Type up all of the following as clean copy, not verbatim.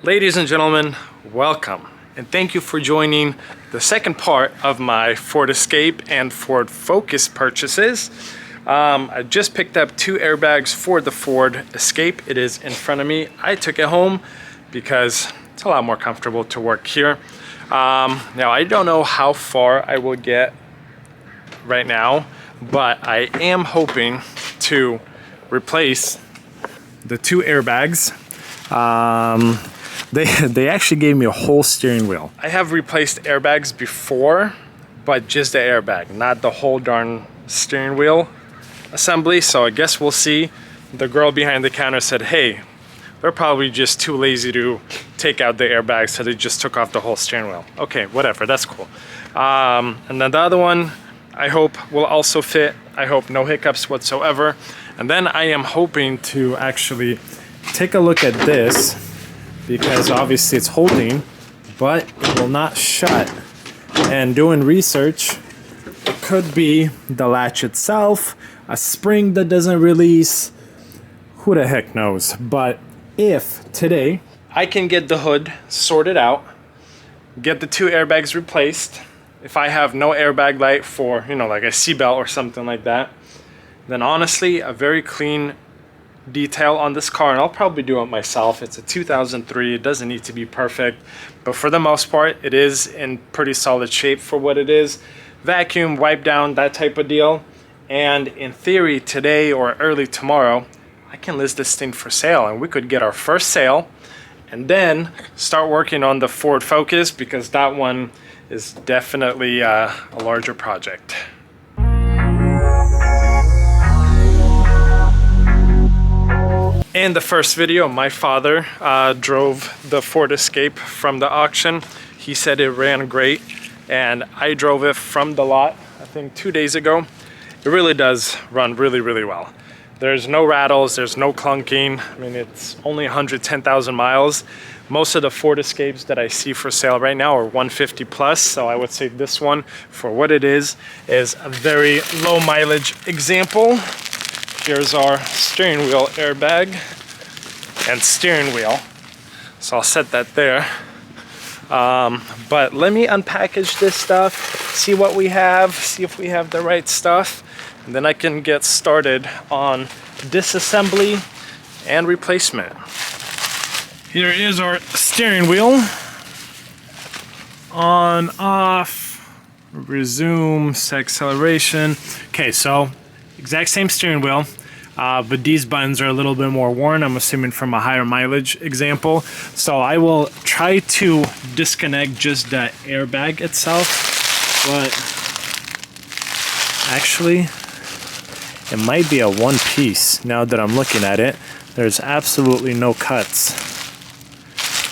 Ladies and gentlemen, welcome and thank you for joining the second part of my Ford Escape and Ford Focus purchases. I just picked up two airbags for the Ford Escape. It is in front of me. I took it home because it's a lot more comfortable to work here. Now I don't know how far I will get right now, but I am hoping to replace the two airbags. They actually gave me a whole steering wheel. I have replaced airbags before, but just the airbag, not the whole darn steering wheel assembly. So I guess we'll see. The girl behind the counter said, hey, they're probably just too lazy to take out the airbag, so they just took off the whole steering wheel. Okay, whatever, that's cool. And then the other one, I hope will also fit. I hope no hiccups whatsoever. And then I am hoping to actually take a look at this, because obviously it's holding, but it will not shut. And doing research, it could be the latch itself, a spring that doesn't release, who the heck knows. But if today I can get the hood sorted out, get the two airbags replaced, if I have no airbag light for, you know, like a seatbelt or something like that, then honestly, a very clean detail on this car, and I'll probably do it myself. It's a 2003. It doesn't need to be perfect, but for the most part, it is in pretty solid shape for what it is. Vacuum, wipe down, that type of deal. And in theory, today or early tomorrow, I can list this thing for sale, and we could get our first sale and then start working on the Ford Focus, because that one is definitely a larger project. In the first video, my father drove the Ford Escape from the auction. He said it ran great, and I drove it from the lot, I think 2 days ago. It really does run really, really well. There's no rattles, there's no clunking. I mean, it's only 110,000 miles. Most of the Ford Escapes that I see for sale right now are 150 plus, so I would say this one, for what it is a very low mileage example. Here's our steering wheel airbag and steering wheel. So I'll set that there. But let me unpackage this stuff, see what we have, see if we have the right stuff, and then I can get started on disassembly and replacement. Here is our steering wheel. On, off, resume, set acceleration. Okay, so exact same steering wheel, but these buttons are a little bit more worn, I'm assuming from a higher mileage example. So I will try to disconnect just the airbag itself, but actually it might be a one piece now that I'm looking at it. There's absolutely no cuts.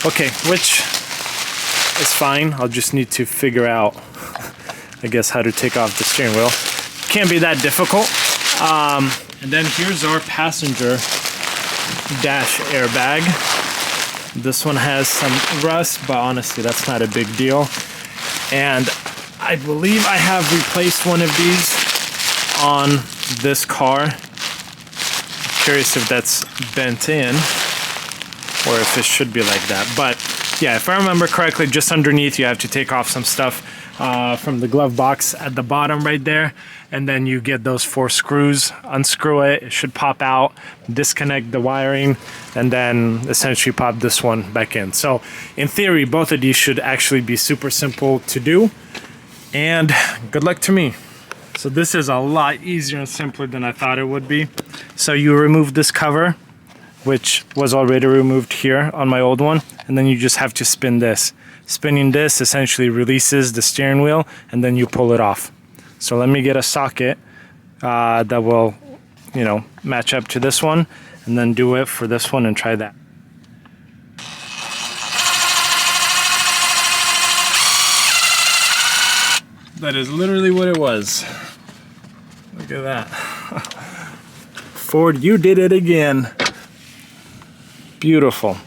Okay, which is fine. I'll just need to figure out, I guess, how to take off the steering wheel. Can't be that difficult. And then here's our passenger dash airbag. This one has some rust, but honestly, that's not a big deal. And I believe I have replaced one of these on this car. I'm curious if that's bent in or if it should be like that. But yeah, if I remember correctly, just underneath you have to take off some stuff from the glove box at the bottom right there, and then you get those 4 screws, unscrew it, it should pop out, disconnect the wiring, and then essentially pop this one back in. So in theory, both of these should actually be super simple to do, and good luck to me. So this is a lot easier and simpler than I thought it would be. So you remove this cover, which was already removed here on my old one, and then you just have to spin this. Spinning this essentially releases the steering wheel, and then you pull it off. So let me get a socket that will, you know, match up to this one, and then do it for this one and try that. That is literally what it was. Look at that. Ford, you did it again. Beautiful.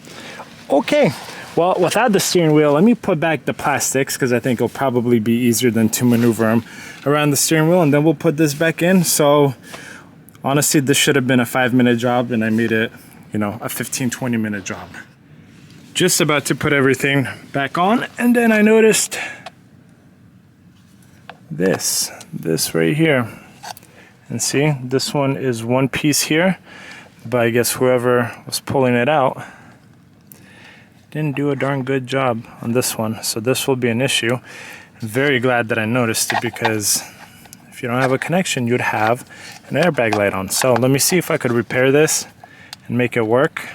Okay. Well, without the steering wheel, let me put back the plastics, because I think it'll probably be easier than to maneuver them around the steering wheel, and then we'll put this back in. So honestly, this should have been a 5-minute job, and I made it, you know, a 15-20 minute job. just about to put everything back on, and then I noticed this right here. And see, this one is one piece here, but I guess whoever was pulling it out didn't do a darn good job on this one. So this will be an issue. I'm very glad that I noticed it, because if you don't have a connection, you'd have an airbag light on. So let me see if I could repair this and make it work,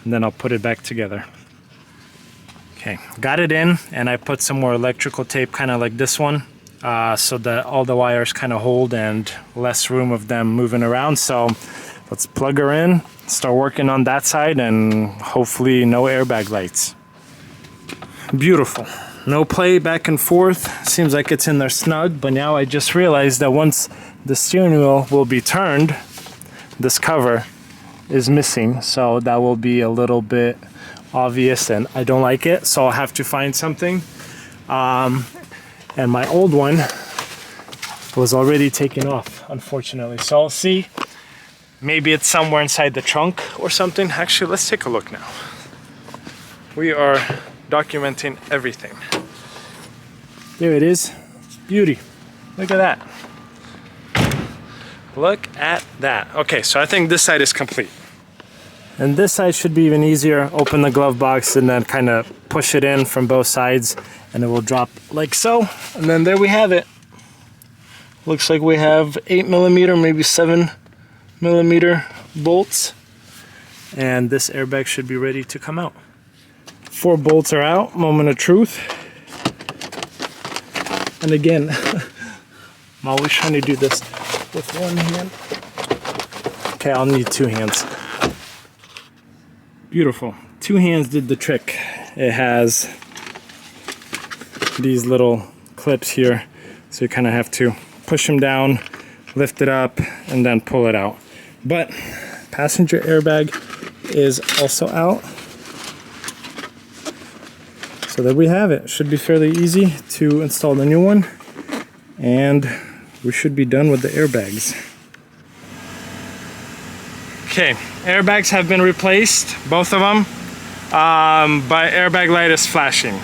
and then I'll put it back together. Okay, got it in, and I put some more electrical tape, kind of like this one, so that all the wires kind of hold and less room of them moving around. So let's plug her in, start working on that side, and hopefully no airbag lights. Beautiful. No play back and forth. Seems like it's in there snug, but now I just realized that once the steering wheel will be turned, this cover is missing. So that will be a little bit obvious, and I don't like it. So I'll have to find something. And my old one was already taken off, unfortunately. So I'll see. Maybe it's somewhere inside the trunk or something. Actually, let's take a look now. We are documenting everything. There it is. Beauty. Look at that. Look at that. Okay, so I think this side is complete. And this side should be even easier. Open the glove box and then kind of push it in from both sides, and it will drop like so. And then there we have it. Looks like we have 8mm, maybe 7mm bolts. And this airbag should be ready to come out. 4 bolts are out, moment of truth. And again, I'm always trying to do this with one hand. Okay, I'll need 2 hands. Beautiful. 2 hands did the trick. It has these little clips here, so you kind of have to push them down, lift it up, and then pull it out. But passenger airbag is also out. So there we have it. Should be fairly easy to install the new one, and we should be done with the airbags. Okay, airbags have been replaced, both of them, but airbag light is flashing,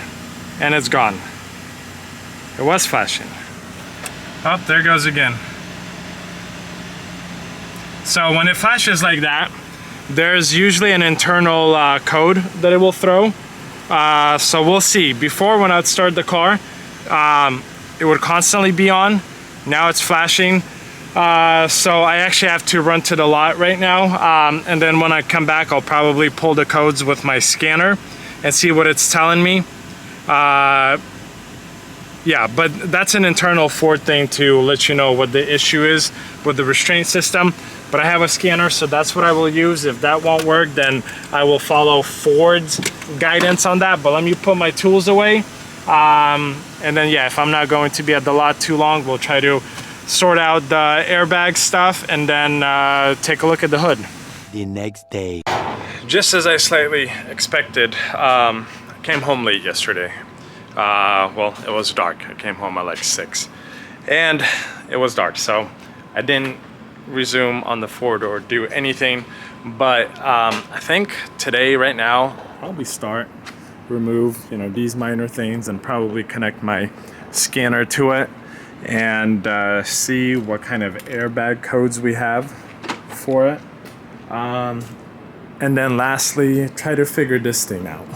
and it's gone. It was flashing. Oh, there it goes again. So when it flashes like that, there's usually an internal code that it will throw. So we'll see. Before, when I'd start the car, it would constantly be on. Now it's flashing. So I actually have to run to the lot right now. And then when I come back, I'll probably pull the codes with my scanner and see what it's telling me. Yeah, but that's an internal Ford thing to let you know what the issue is with the restraint system. But I have a scanner, so that's what I will use. If that won't work, then I will follow Ford's guidance on that. But let me put my tools away. And then, yeah, if I'm not going to be at the lot too long, we'll try to sort out the airbag stuff and then take a look at the hood. The next day. Just as I slightly expected, I came home late yesterday. Well, it was dark. I came home at like 6. And it was dark, so I didn't resume on the Ford or do anything. But I think today, right now, I'll probably start, remove, these minor things and probably connect my scanner to it and see what kind of airbag codes we have for it. And then lastly, try to figure this thing out.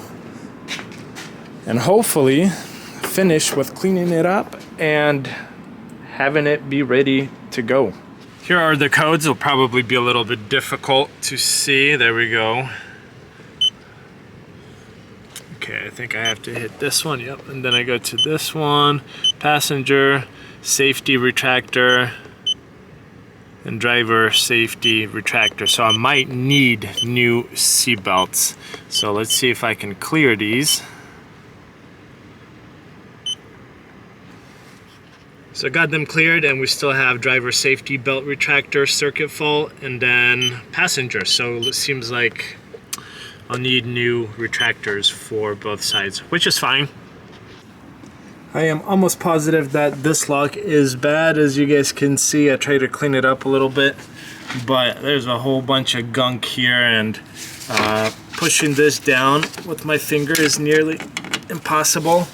And hopefully finish with cleaning it up and having it be ready to go. Here are the codes. It'll probably be a little bit difficult to see. There we go. Okay, I think I have to hit this one. Yep, and then I go to this one. Passenger, safety retractor, and driver safety retractor. So I might need new seat belts. So let's see if I can clear these. So I got them cleared, and we still have driver safety belt retractor, circuit fault, and then passenger. So it seems like I'll need new retractors for both sides, which is fine. I am almost positive that this lock is bad. As you guys can see, I tried to clean it up a little bit, but there's a whole bunch of gunk here, and pushing this down with my finger is nearly impossible.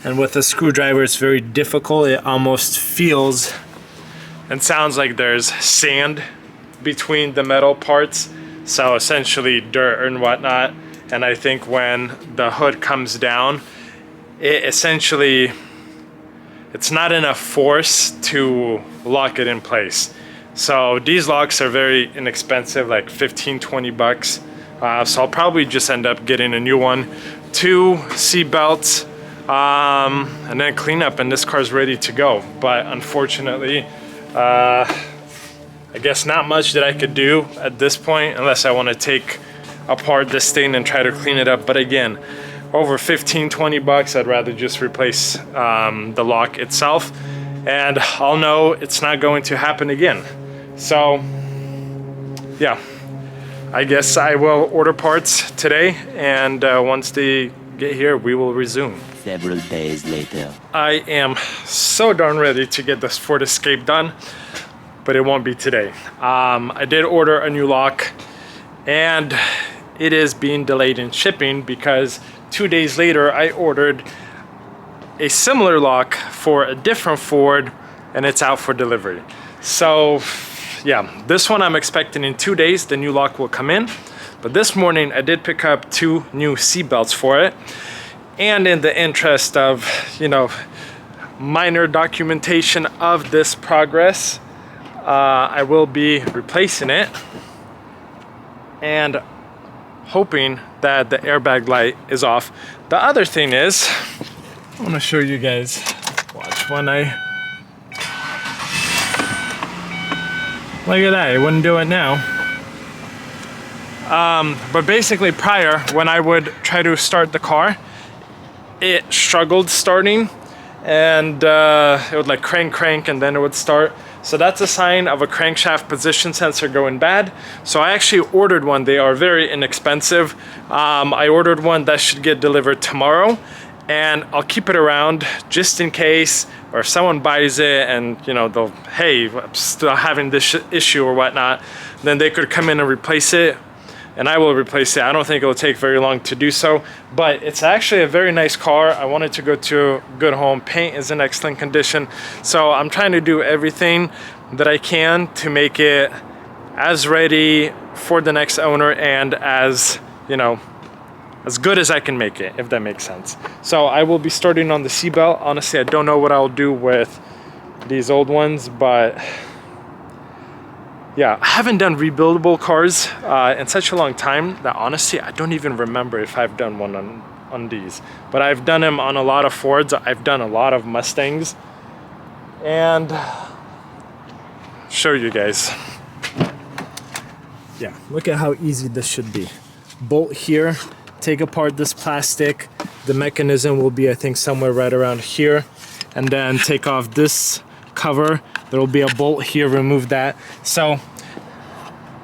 And with a screwdriver, it's very difficult. It almost feels and sounds like there's sand between the metal parts. So essentially dirt and whatnot. And I think when the hood comes down, it's not enough force to lock it in place. So these locks are very inexpensive, like 15, 20 bucks. So I'll probably just end up getting a new one, 2 seat belts, and then clean up, and this car's ready to go. But unfortunately, I guess not much that I could do at this point unless I want to take apart this thing and try to clean it up. But again, over 15, 20 bucks, I'd rather just replace the lock itself, and I'll know it's not going to happen again. So yeah, I guess I will order parts today, and once they get here, we will resume. Several days later. I am so darn ready to get this Ford Escape done, but it won't be today. I did order a new lock, and it is being delayed in shipping because 2 days later I ordered a similar lock for a different Ford, and it's out for delivery. So yeah, this one I'm expecting in 2 days the new lock will come in. But this morning I did pick up 2 new seat belts for it, and in the interest of, you know, minor documentation of this progress, I will be replacing it and hoping that the airbag light is off. The other thing is, I want to show you guys, watch when look at that, it wouldn't do it now. But basically prior, when I would try to start the car, it struggled starting, and it would like crank, and then it would start. So that's a sign of a crankshaft position sensor going bad. So I actually ordered one. They are very inexpensive. I ordered one that should get delivered tomorrow, and I'll keep it around just in case, or if someone buys it and, you know, they'll, hey, I'm still having this issue or whatnot, then they could come in and replace it, and I will replace it. I don't think it'll take very long to do so, but it's actually a very nice car. I want it to go to a good home. Paint is in excellent condition. So I'm trying to do everything that I can to make it as ready for the next owner and as, you know, as good as I can make it, if that makes sense. So I will be starting on the seatbelt. Honestly, I don't know what I'll do with these old ones, but yeah, I haven't done rebuildable cars in such a long time that honestly, I don't even remember if I've done one on these. But I've done them on a lot of Fords. I've done a lot of Mustangs. And show you guys. Yeah, look at how easy this should be. Bolt here, take apart this plastic. The mechanism will be, I think, somewhere right around here. And then take off this cover. There will be a bolt here, remove that. So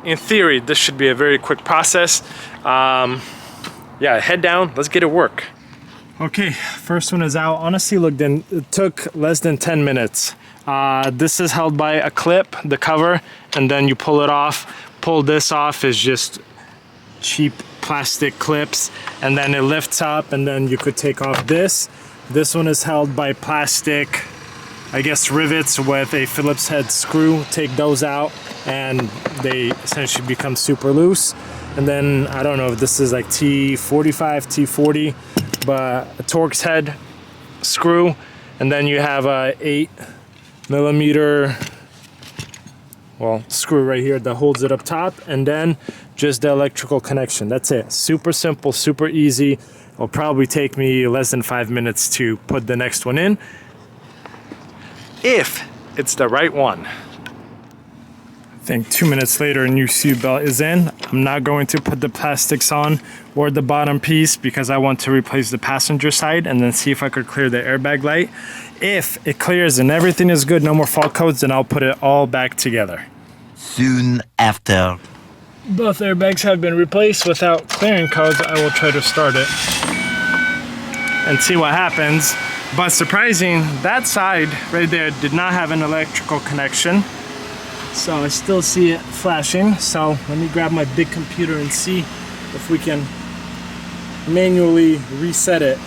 in theory, this should be a very quick process. Yeah, head down, let's get it work. Okay, first one is out. Honestly, look, then it took less than 10 minutes. This is held by a clip, the cover, and then you pull it off. Pull this off is just cheap plastic clips, and then it lifts up, and then you could take off this. This one is held by plastic, I guess, rivets with a Phillips head screw. Take those out and they essentially become super loose. And then I don't know if this is like T45, T40, but a Torx head screw. And then you have a 8mm, well, screw right here that holds it up top, and then just the electrical connection. That's it. Super simple, super easy. It'll probably take me less than 5 minutes to put the next one in, if it's the right one. I think 2 minutes later, a new seat belt is in. I'm not going to put the plastics on or the bottom piece because I want to replace the passenger side and then see if I could clear the airbag light. If it clears and everything is good, no more fault codes, then I'll put it all back together. Soon after. Both airbags have been replaced without clearing codes. I will try to start it and see what happens. But surprising, that side right there did not have an electrical connection. So I still see it flashing. So let me grab my big computer and see if we can manually reset it.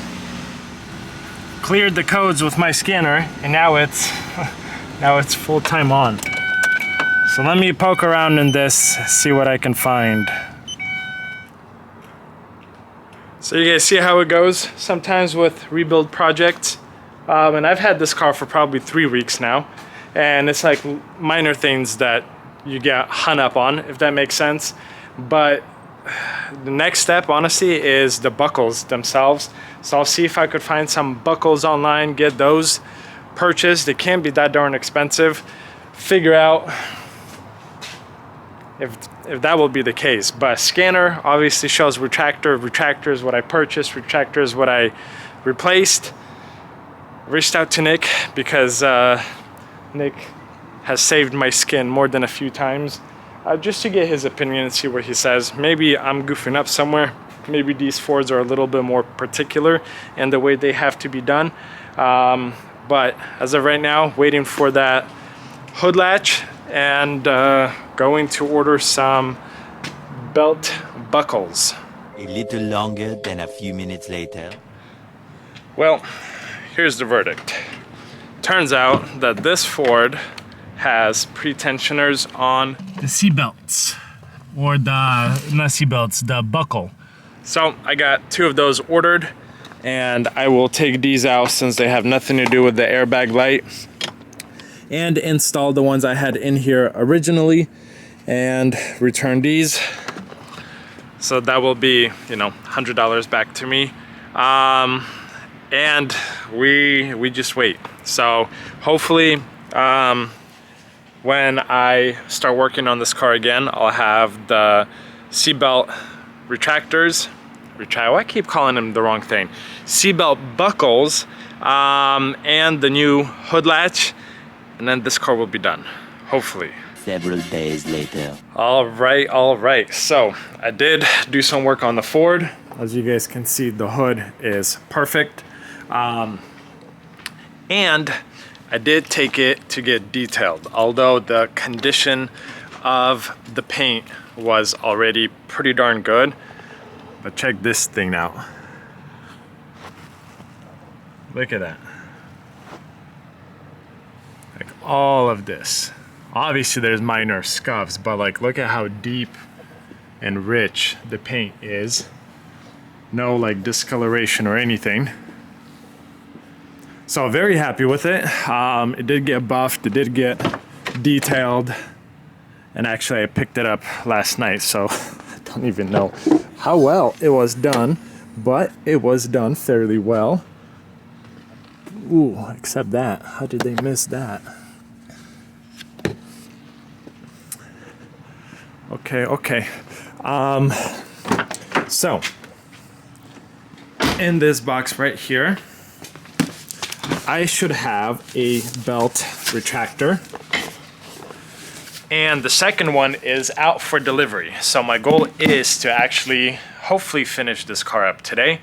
Cleared the codes with my scanner, and now it's full-time on. So let me poke around in this, see what I can find. So you guys see how it goes sometimes with rebuild projects. And I've had this car for probably 3 weeks now, and it's like minor things that you get hung up on, if that makes sense. But the next step, honestly, is the buckles themselves. So I'll see if I could find some buckles online, get those purchased. They can't be that darn expensive. Figure out if that will be the case. But scanner obviously shows retractor. Retractor is what I purchased. Retractor is what I replaced. Reached out to Nick because Nick has saved my skin more than a few times. Just to get his opinion and see what he says. Maybe I'm goofing up somewhere. Maybe these Fords are a little bit more particular in the way they have to be done. But as of right now, waiting for that hood latch and going to order some belt buckles. A little longer than a few minutes later. Well, here's the verdict. Turns out that this Ford has pre-tensioners on the seat belts, or not seat belts, the buckle. So I got 2 of those ordered, and I will take these out since they have nothing to do with the airbag light, and install the ones I had in here originally and return these. So that will be, you know, $100 back to me. And we just wait. So hopefully when I start working on this car again, I'll have the seatbelt retractors. I keep calling them the wrong thing. Seatbelt buckles and the new hood latch, and then this car will be done, hopefully. Several days later. All right. So I did do some work on the Ford. As you guys can see, the hood is perfect. And I did take it to get detailed, although the condition of the paint was already pretty darn good. But check this thing out. Look at that. Like all of this. Obviously there's minor scuffs, but like look at how deep and rich the paint is. No like discoloration or anything. So very happy with it. It did get buffed, it did get detailed, and actually I picked it up last night, so I don't even know how well it was done, but it was done fairly well. Ooh, except that, how did they miss that? Okay. So in this box right here, I should have a belt retractor, and the second one is out for delivery. So my goal is to actually hopefully finish this car up today.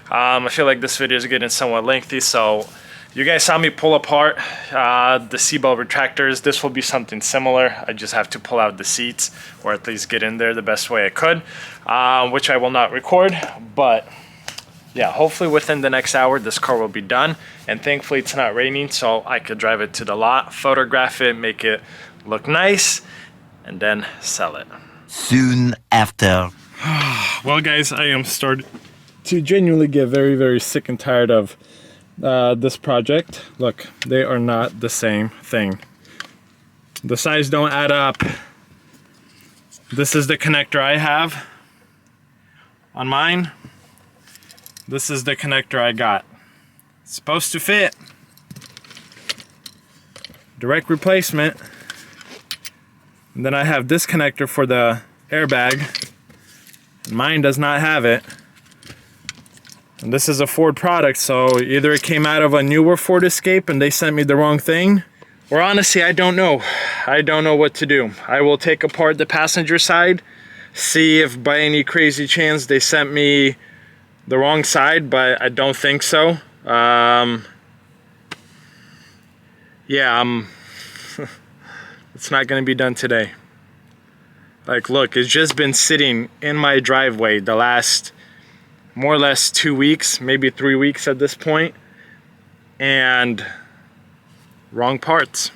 I feel like this video is getting somewhat lengthy, so you guys saw me pull apart the seatbelt retractors. This will be something similar. I just have to pull out the seats, or at least get in there the best way I could, which I will not record, but yeah, hopefully within the next hour this car will be done, and thankfully it's not raining, so I could drive it to the lot, photograph it, make it look nice, and then sell it. Soon after. Well guys, I am starting to genuinely get very, very sick and tired of this project. Look, they are not the same thing. The size don't add up. This is the connector I have on mine. This is the connector I got. It's supposed to fit. Direct replacement. And then I have this connector for the airbag. Mine does not have it. And this is a Ford product, so either it came out of a newer Ford Escape and they sent me the wrong thing, or honestly, I don't know. I don't know what to do. I will take apart the passenger side, see if by any crazy chance they sent me the wrong side, but I don't think so. It's not gonna be done today. Like, look, it's just been sitting in my driveway the last more or less 2 weeks, maybe 3 weeks at this point, and wrong parts.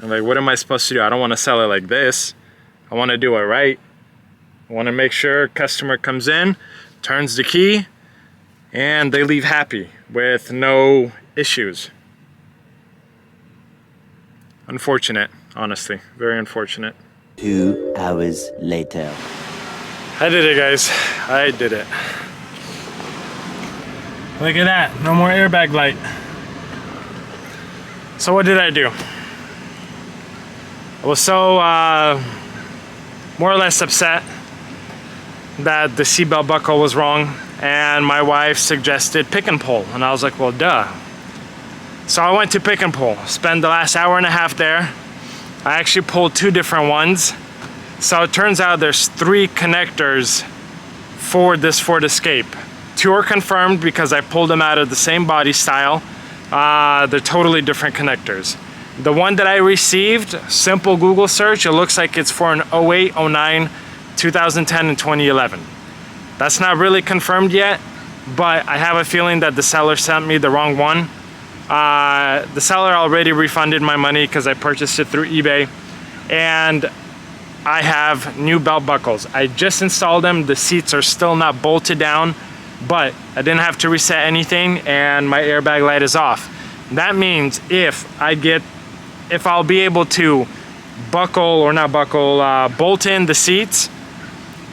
I'm like, what am I supposed to do? I don't want to sell it like this. I want to do it right. I want to make sure customer comes in, turns the key, and they leave happy with no issues. Unfortunate, honestly, very unfortunate. 2 hours later. I did it, guys. I did it. Look at that, no more airbag light. So what did I do? I was so more or less upset that the seatbelt buckle was wrong, and my wife suggested pick and pull, and I was like, well, duh. So I went to pick and pull, spent the last hour and a half there. I actually pulled 2 different ones. So it turns out there's 3 connectors for this Ford Escape. 2 are confirmed because I pulled them out of the same body style. They're totally different connectors. The one that I received, simple Google search, it looks like it's for an 08, 09, 2010, and 2011. That's not really confirmed yet, but I have a feeling that the seller sent me the wrong one. The seller already refunded my money because I purchased it through eBay, and I have new belt buckles. I just installed them. The seats are still not bolted down, but I didn't have to reset anything, and my airbag light is off. That means if I'll be able to bolt in the seats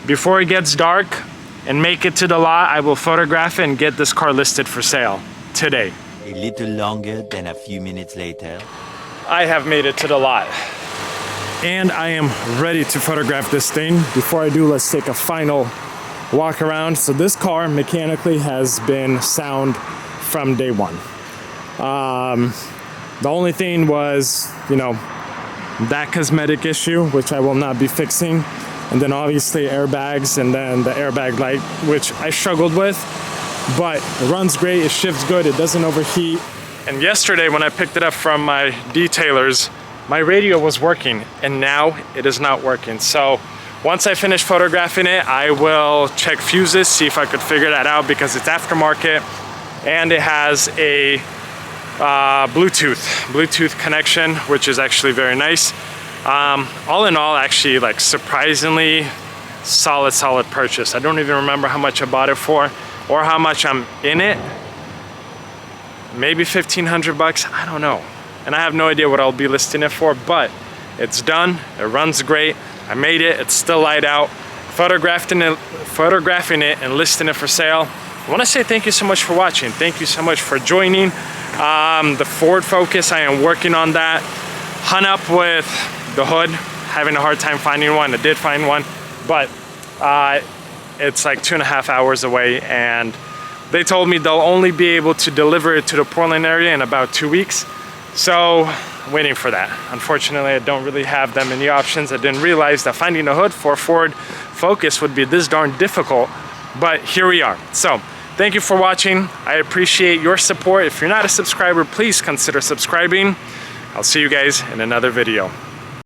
before it gets dark and make it to the lot, I will photograph it and get this car listed for sale today. A little longer than a few minutes later. I have made it to the lot. And I am ready to photograph this thing. Before I do, let's take a final walk around. So this car mechanically has been sound from day one. The only thing was, that cosmetic issue, which I will not be fixing. And then obviously airbags, and then the airbag light, which I struggled with. But it runs great, it shifts good, it doesn't overheat. And yesterday when I picked it up from my detailers, my radio was working, and now it is not working. So once I finish photographing it, I will check fuses, see if I could figure that out, because it's aftermarket and it has a Bluetooth connection, which is actually very nice. All in all, actually, like, surprisingly solid purchase. I don't even remember how much I bought it for or how much I'm in it. Maybe 1,500 bucks, I don't know. And I have no idea what I'll be listing it for, but it's done, it runs great, I made it, it's still light out. Photographing it and listing it for sale. I wanna say thank you so much for watching. Thank you so much for joining. The Ford Focus, I am working on that. Hung up with the hood, having a hard time finding one. I did find one, but it's like 2.5 hours away, and they told me they'll only be able to deliver it to the Portland area in about 2 weeks. So waiting for that. Unfortunately, I don't really have that many options. I didn't realize that finding a hood for a Ford Focus would be this darn difficult, but here we are. So thank you for watching. I appreciate your support. If you're not a subscriber, please consider subscribing. I'll see you guys in another video.